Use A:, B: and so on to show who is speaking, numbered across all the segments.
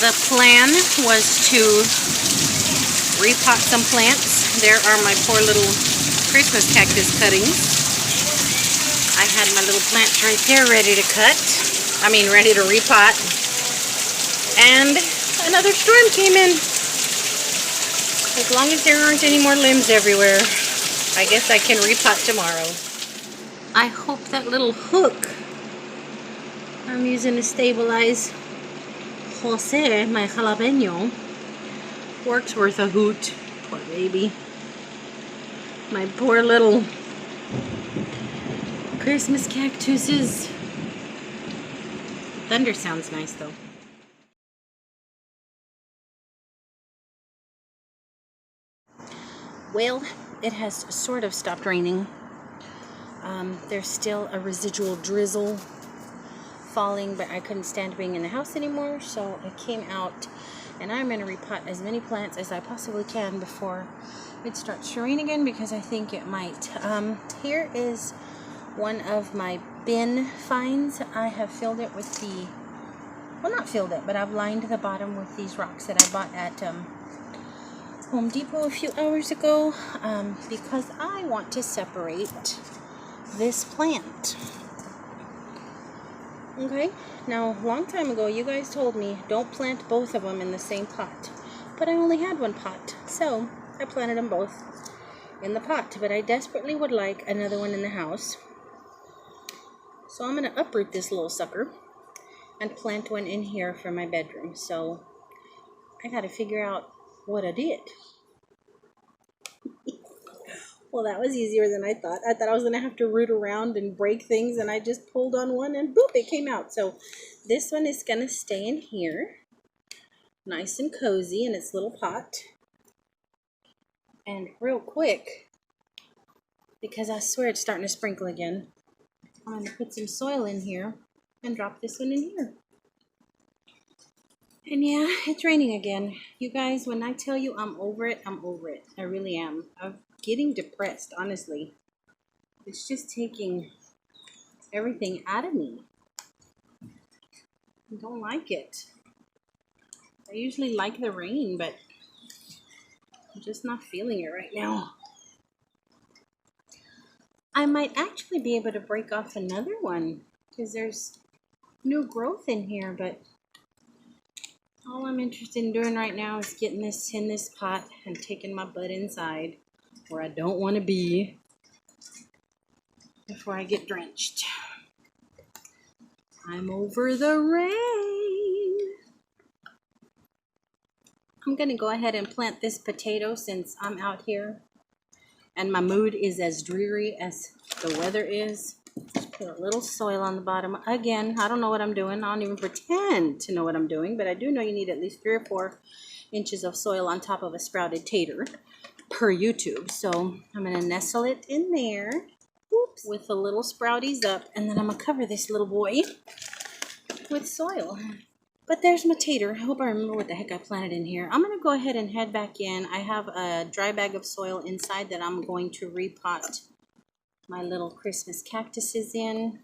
A: The plan was to repot some plants. There are my poor little Christmas cactus cuttings. I had my little plants right there ready to cut. Ready to repot. And another storm came in. As long as there aren't any more limbs everywhere, I guess I can repot tomorrow. I hope that little hook I'm using to stabilize Jose, my jalapeno, works worth a hoot. Poor baby. My poor little Christmas cactuses. Thunder sounds nice though. Well, it has sort of stopped raining. There's still a residual drizzle falling, but I couldn't stand being in the house anymore, so I came out and I'm going to repot as many plants as I possibly can before it starts to rain again, because I think it might. Here is one of my bin finds. I have filled it with not filled it, but I've lined the bottom with these rocks that I bought at Home Depot a few hours ago, because I want to separate this plant. Okay, now a long time ago you guys told me don't plant both of them in the same pot, but I only had one pot, so I planted them both in the pot, but I desperately would like another one in the house. So I'm going to uproot this little sucker and plant one in here for my bedroom. So I got to figure out what I did. Well, that was easier than I thought. I thought I was going to have to root around and break things, and I just pulled on one and boop, it came out. So this one is going to stay in here, nice and cozy in its little pot. And real quick, because I swear it's starting to sprinkle again, I'm going to put some soil in here and drop this one in here. And yeah, it's raining again. You guys, when I tell you I'm over it, I'm over it. I really am. I'm getting depressed, honestly. It's just taking everything out of me. I don't like it. I usually like the rain, but I'm just not feeling it right now. I might actually be able to break off another one because there's new growth in here, but all I'm interested in doing right now is getting this in this pot and taking my butt inside where I don't want to be before I get drenched. I'm over the rain. I'm going to go ahead and plant this potato since I'm out here and my mood is as dreary as the weather is. Just put a little soil on the bottom. Again, I don't know what I'm doing. I don't even pretend to know what I'm doing, but I do know you need at least 3 or 4 inches of soil on top of a sprouted tater per YouTube. So I'm going to nestle it in there. Oops, with the little sprouties up, and then I'm going to cover this little boy with soil. But there's my tater. I hope I remember what the heck I planted in here. I'm going to go ahead and head back in. I have a dry bag of soil inside that I'm going to repot my little Christmas cactuses in.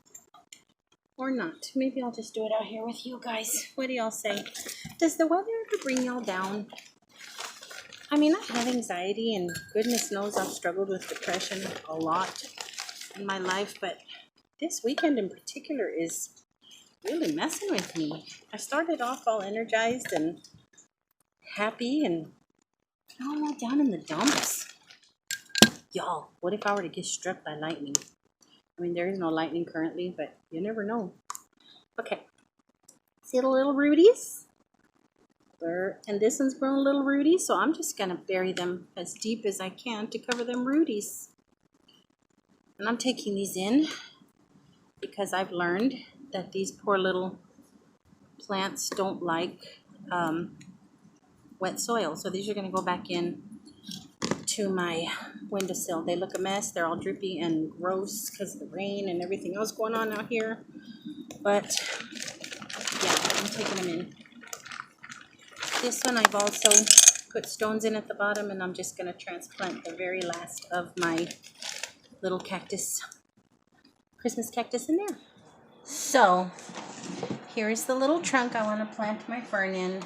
A: Or not. Maybe I'll just do it out here with you guys. What do y'all say? Does the weather ever bring y'all down? I have anxiety, and goodness knows I've struggled with depression a lot in my life, but this weekend in particular is really messing with me. I started off all energized and happy, and now I'm all down in the dumps. Y'all, what if I were to get struck by lightning? There is no lightning currently, but you never know. Okay. See the little rooties? And this one's grown a little rooty, so I'm just going to bury them as deep as I can to cover them rooties. And I'm taking these in because I've learned that these poor little plants don't like wet soil. So these are going to go back in to my windowsill. They look a mess. They're all drippy and gross because of the rain and everything else going on out here. But yeah, I'm taking them in. This one I've also put stones in at the bottom, and I'm just going to transplant the very last of my little Christmas cactus in there. So Here is the little trunk I want to plant my fern in.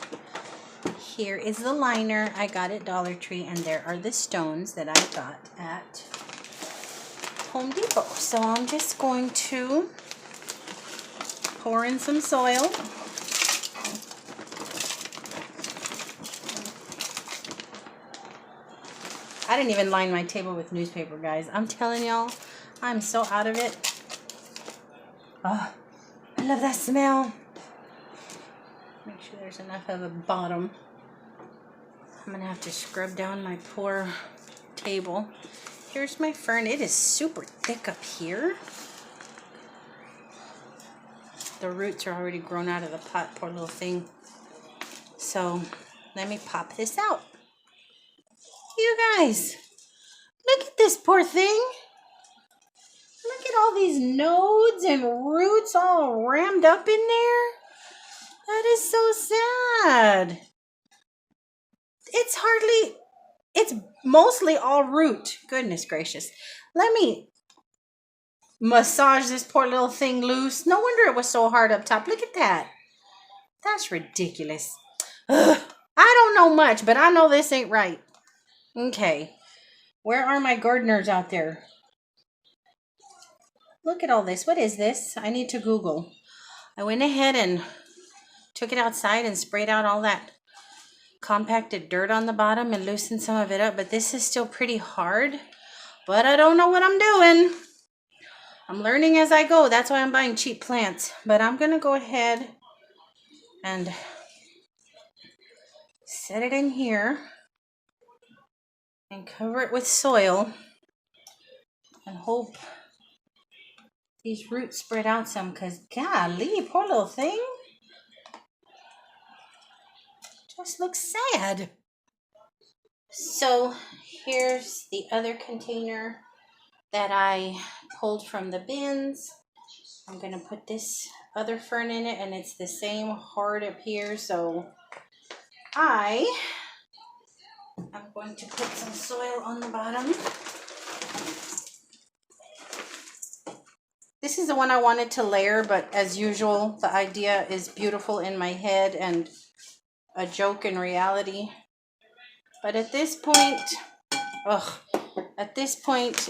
A: Here is the liner I got at Dollar Tree, and there are the stones that I got at Home Depot. So I'm just going to pour in some soil. I didn't even line my table with newspaper, guys. I'm telling y'all, I'm so out of it. Oh, I love that smell. Make sure there's enough of a bottom. I'm gonna have to scrub down my poor table. Here's my fern. It is super thick up here. The roots are already grown out of the pot, poor little thing. So let me pop this out. You guys, look at this poor thing. Look at all these nodes and roots all rammed up in there. That is so sad. It's mostly all root. Goodness gracious. Let me massage this poor little thing loose. No wonder it was so hard up top. Look at that. That's ridiculous. Ugh. I don't know much, but I know this ain't right. Okay. Where are my gardeners out there? Look at all this. What is this? I need to Google. I went ahead and took it outside and sprayed out all that compacted dirt on the bottom and loosened some of it up, but this is still pretty hard. But I don't know what I'm doing. I'm learning as I go. That's why I'm buying cheap plants. But I'm going to go ahead and set it in here and cover it with soil and hope these roots spread out some, because golly, poor little thing. Just looks sad. So here's the other container that I pulled from the bins. I'm going to put this other fern in it, and it's the same hard up here. So I'm going to put some soil on the bottom. This is the one I wanted to layer, but as usual, the idea is beautiful in my head and a joke in reality. But at this point,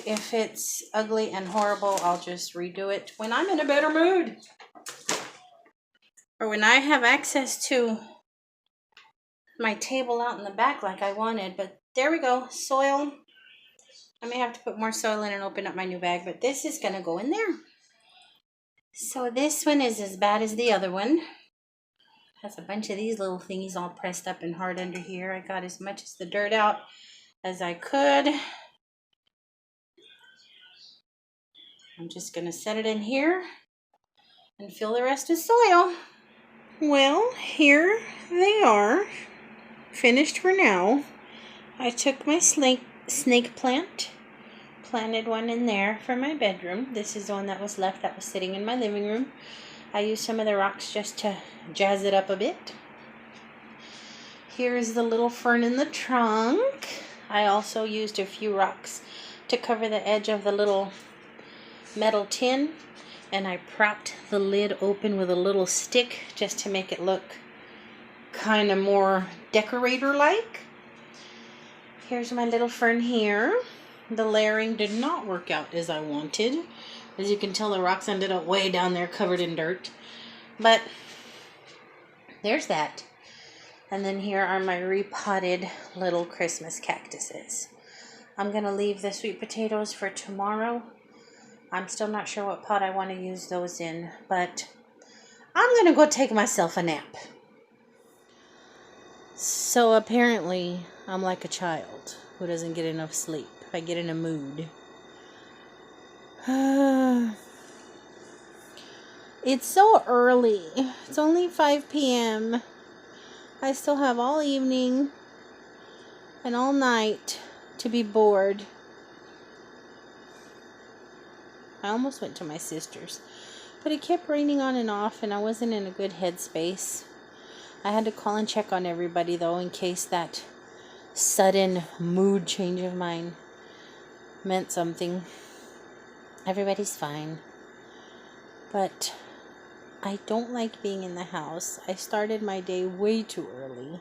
A: if it's ugly and horrible, I'll just redo it when I'm in a better mood. Or when I have access to my table out in the back like I wanted. But there we go, soil. I may have to put more soil in and open up my new bag, but this is going to go in there. So this one is as bad as the other one. Has a bunch of these little thingies all pressed up and hard under here. I got as much as the dirt out as I could. I'm just going to set it in here and fill the rest with soil. Well, here they are, finished for now. I took my snake plant, planted one in there for my bedroom. This is the one that was left that was sitting in my living room. I used some of the rocks just to jazz it up a bit. Here's the little fern in the trunk. I also used a few rocks to cover the edge of the little metal tin, and I propped the lid open with a little stick just to make it look kind of more decorator-like. Here's my little fern here. The layering did not work out as I wanted. As you can tell, the rocks ended up way down there covered in dirt. But there's that. And then here are my repotted little Christmas cactuses. I'm going to leave the sweet potatoes for tomorrow. I'm still not sure what pot I want to use those in, but I'm going to go take myself a nap. So apparently, I'm like a child who doesn't get enough sleep. I get in a mood. It's so early. It's only 5 p.m. I still have all evening and all night to be bored. I almost went to my sister's, but it kept raining on and off, and I wasn't in a good headspace. I had to call and check on everybody, though, in case that sudden mood change of mine meant something. Everybody's fine. But I don't like being in the house. I started my day way too early.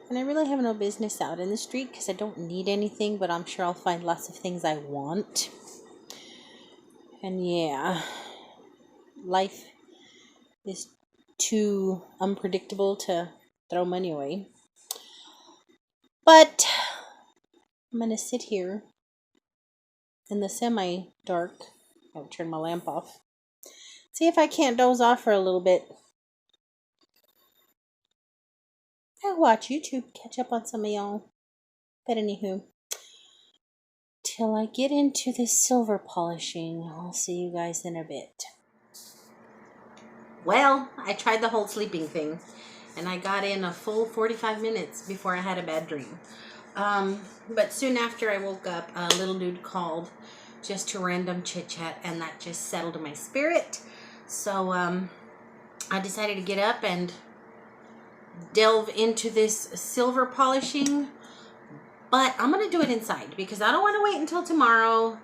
A: And I really have no business out in the street because I don't need anything, but I'm sure I'll find lots of things I want. And yeah, life is too unpredictable to throw money away. But I'm going to sit here in the semi-dark. I'll turn my lamp off. See if I can't doze off for a little bit. I'll watch YouTube, catch up on some of y'all. But anywho, till I get into this silver polishing, I'll see you guys in a bit. Well, I tried the whole sleeping thing, and I got in a full 45 minutes before I had a bad dream. But soon after I woke up, a little dude called just to random chit chat, and that just settled my spirit. So I decided to get up and delve into this silver polishing, but I'm gonna do it inside because I don't want to wait until tomorrow,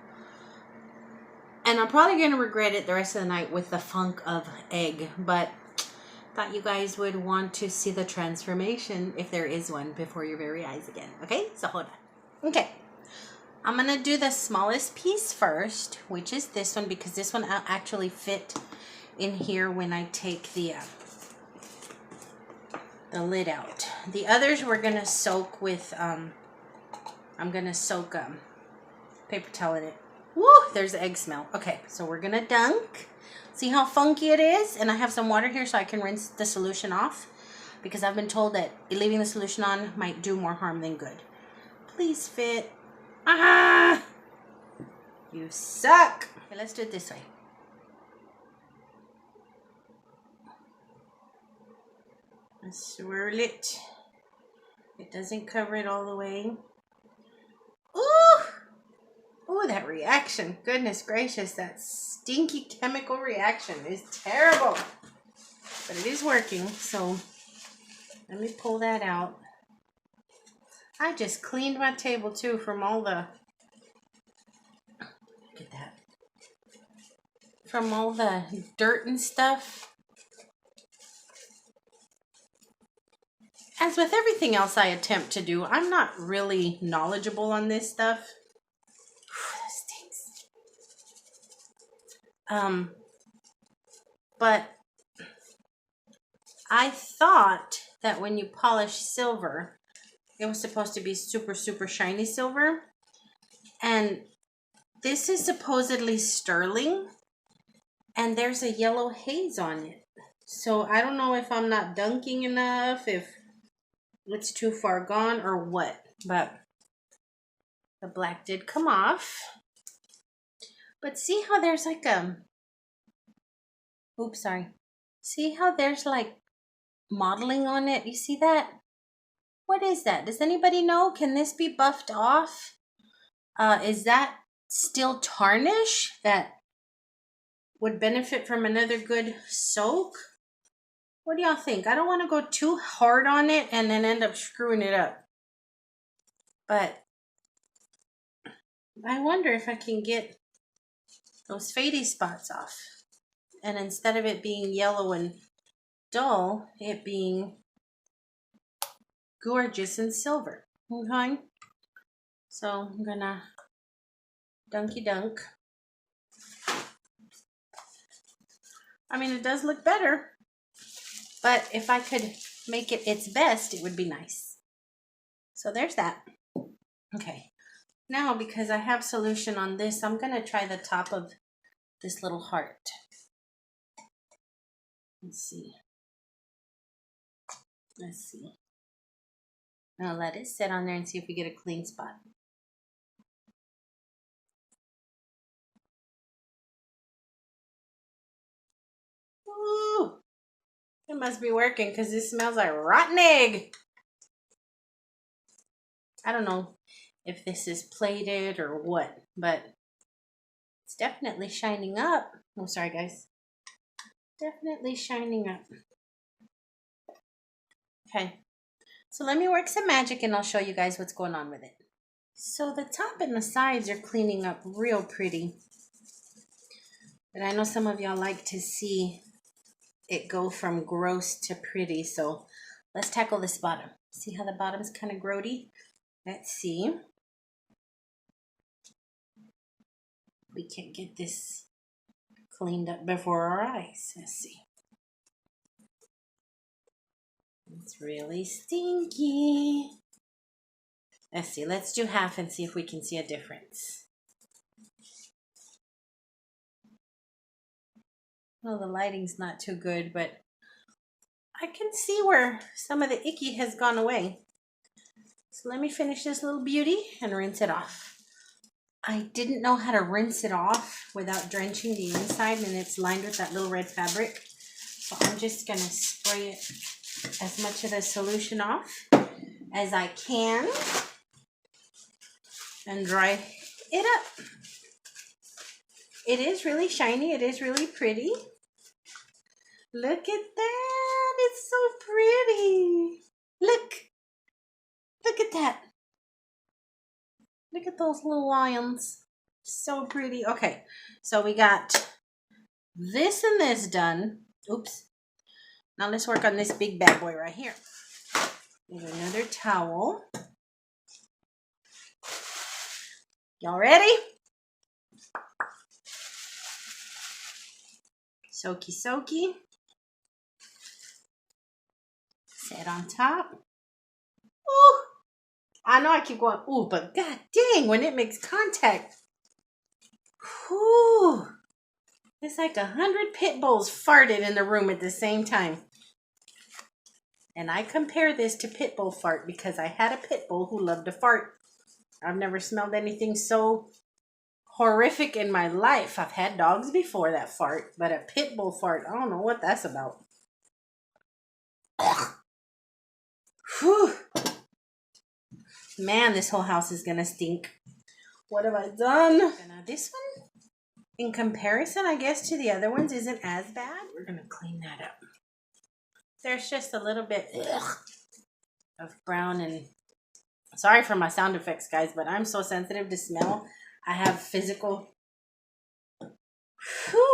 A: and I'm probably gonna regret it the rest of the night with the funk of egg. But thought you guys would want to see the transformation, if there is one, before your very eyes again. Okay, so hold on. Okay, I'm gonna do the smallest piece first, which is this one, because this one actually fit in here when I take the lid out. The others we're gonna soak with I'm gonna soak paper towel in it. Woo, there's the egg smell. Okay, so we're gonna dunk. See how funky it is? And I have some water here so I can rinse the solution off, because I've been told that leaving the solution on might do more harm than good. Please fit. Ah! You suck. Okay, let's do it this way. Let's swirl it. It doesn't cover it all the way. Ooh! Ooh, that reaction. Goodness gracious, that stinky chemical reaction is terrible. But it is working, so let me pull that out. I just cleaned my table too from all the, look at that, from all the dirt and stuff. As with everything else I attempt to do, I'm not really knowledgeable on this stuff. That stinks. But I thought that when you polish silver, it was supposed to be super, super shiny silver. And this is supposedly sterling, and there's a yellow haze on it. So I don't know if I'm not dunking enough, if it's too far gone or what, but the black did come off. But see how there's like oops, sorry. See how there's like modeling on it? You see that? What is that? Does anybody know? Can this be buffed off? Is that still tarnish that would benefit from another good soak? What do y'all think? I don't want to go too hard on it and then end up screwing it up. But I wonder if I can get those fadey spots off. And instead of it being yellow and dull, it being gorgeous and silver. Okay? So I'm gonna dunky dunk. I mean, it does look better, but if I could make it its best, it would be nice. So there's that. Okay. Now, because I have solution on this, I'm gonna try the top of this little heart. Let's see. I'll let it sit on there and see if we get a clean spot. Ooh, it must be working because this smells like rotten egg. I don't know if this is plated or what, but it's definitely shining up. Oh, sorry guys. Definitely shining up. Okay, so let me work some magic and I'll show you guys what's going on with it. So the top and the sides are cleaning up real pretty. But I know some of y'all like to see it go from gross to pretty. So let's tackle this bottom. See how the bottom's kind of grody? Let's see. We can get this cleaned up before our eyes. Let's see. It's really stinky. Let's see. Let's do half and see if we can see a difference. Well, the lighting's not too good, but I can see where some of the icky has gone away. So let me finish this little beauty and rinse it off. I didn't know how to rinse it off without drenching the inside, and it's lined with that little red fabric. So I'm just going to spray it as much of the solution off as I can and dry it up. It is really shiny. It is really pretty. Look at that. It's so pretty. Look. Look at that. Look at those little lions. So pretty. Okay, so we got this and this done. Oops. Now let's work on this big bad boy right here. Get another towel. Y'all ready? Soaky, soaky. Set on top. Ooh. I know I keep going, ooh, but god dang, when it makes contact. Whew. It's like 100 pit bulls farted in the room at the same time. And I compare this to pit bull fart because I had a pit bull who loved to fart. I've never smelled anything so horrific in my life. I've had dogs before that fart, but a pit bull fart, I don't know what that's about. Whew. Man, this whole house is gonna stink. What have I done? Now this one, in comparison, I guess, to the other ones, isn't as bad. We're gonna clean that up. There's just a little bit of brown, and sorry for my sound effects, guys, but I'm so sensitive to smell. I have physical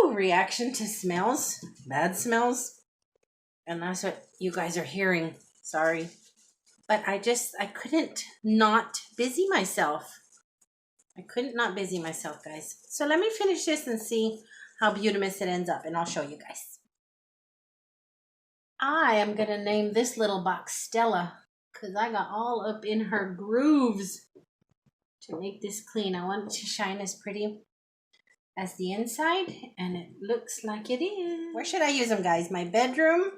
A: reaction to smells, bad smells, and that's what you guys are hearing. Sorry. But I couldn't not busy myself. I couldn't not busy myself, guys. So let me finish this and see how beautimous it ends up, and I'll show you guys. I am going to name this little box Stella because I got all up in her grooves to make this clean. I want it to shine as pretty as the inside, and it looks like it is. Where should I use them, guys? My bedroom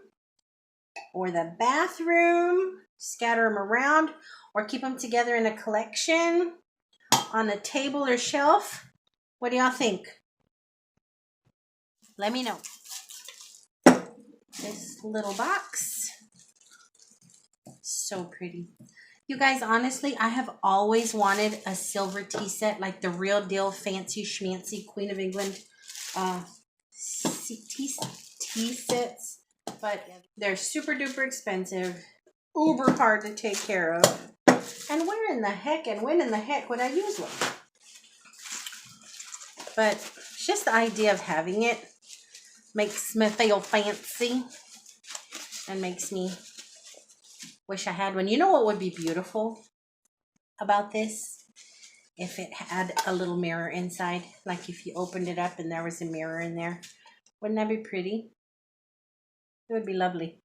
A: or the bathroom? Scatter them around or keep them together in a collection on a table or shelf? What do y'all think? Let me know. This little box, so pretty. You guys, honestly, I have always wanted a silver tea set, like the real deal fancy schmancy Queen of England tea sets, but they're super duper expensive, uber hard to take care of. And where in the heck and when in the heck would I use one? But just the idea of having it makes me feel fancy and makes me wish I had one. You know what would be beautiful about this? If it had a little mirror inside. Like if you opened it up and there was a mirror in there. Wouldn't that be pretty? It would be lovely.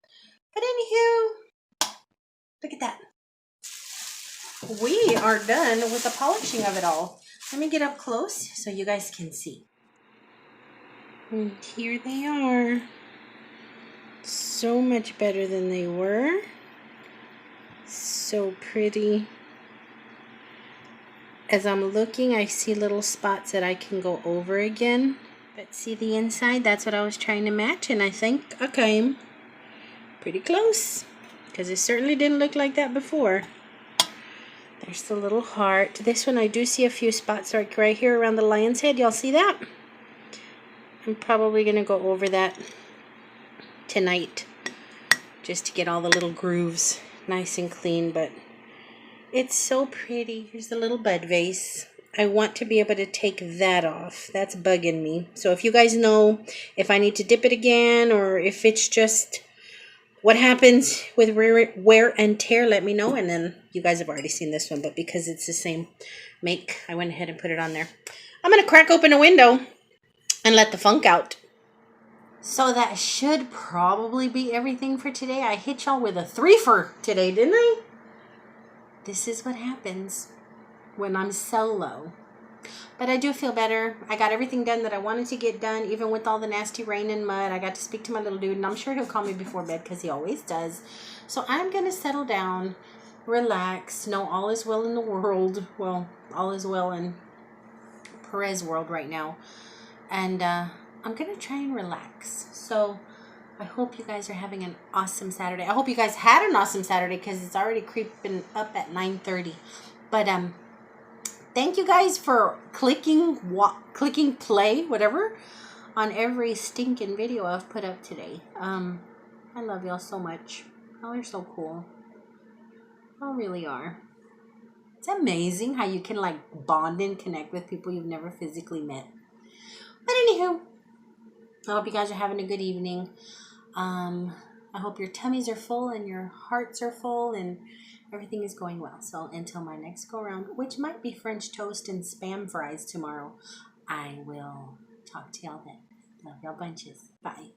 A: But anywho, look at that. We are done with the polishing of it all. Let me get up close so you guys can see. And here they are. So much better than they were. So pretty. As I'm looking, I see little spots that I can go over again. But see the inside? That's what I was trying to match, and I think I came pretty close. Because it certainly didn't look like that before. There's the little heart. This one I do see a few spots like right here around the lion's head. Y'all see that? I'm probably going to go over that tonight. Just to get all the little grooves nice and clean. But it's so pretty. Here's the little bud vase. I want to be able to take that off. That's bugging me. So if you guys know if I need to dip it again or if it's just what happens with wear and tear, let me know. And then you guys have already seen this one, but because it's the same make, I went ahead and put it on there. I'm going to crack open a window and let the funk out. So that should probably be everything for today. I hit y'all with a 3-fer today, didn't I? This is what happens when I'm solo. But I do feel better. I got everything done that I wanted to get done, even with all the nasty rain and mud. I got to speak to my little dude, and I'm sure he'll call me before bed because he always does. So I'm going to settle down, relax, know all is well in the world. Well, all is well in Perez world right now. And I'm going to try and relax. So I hope you guys are having an awesome Saturday. I hope you guys had an awesome Saturday because it's already creeping up at 9:30. But thank you guys for clicking play, whatever, on every stinking video I've put up today. I love y'all so much. Y'all are so cool. Y'all really are. It's amazing how you can like bond and connect with people you've never physically met. But anywho, I hope you guys are having a good evening. I hope your tummies are full and your hearts are full and everything is going well. So until my next go around, which might be French toast and Spam fries tomorrow, I will talk to y'all then. Love y'all bunches. Bye.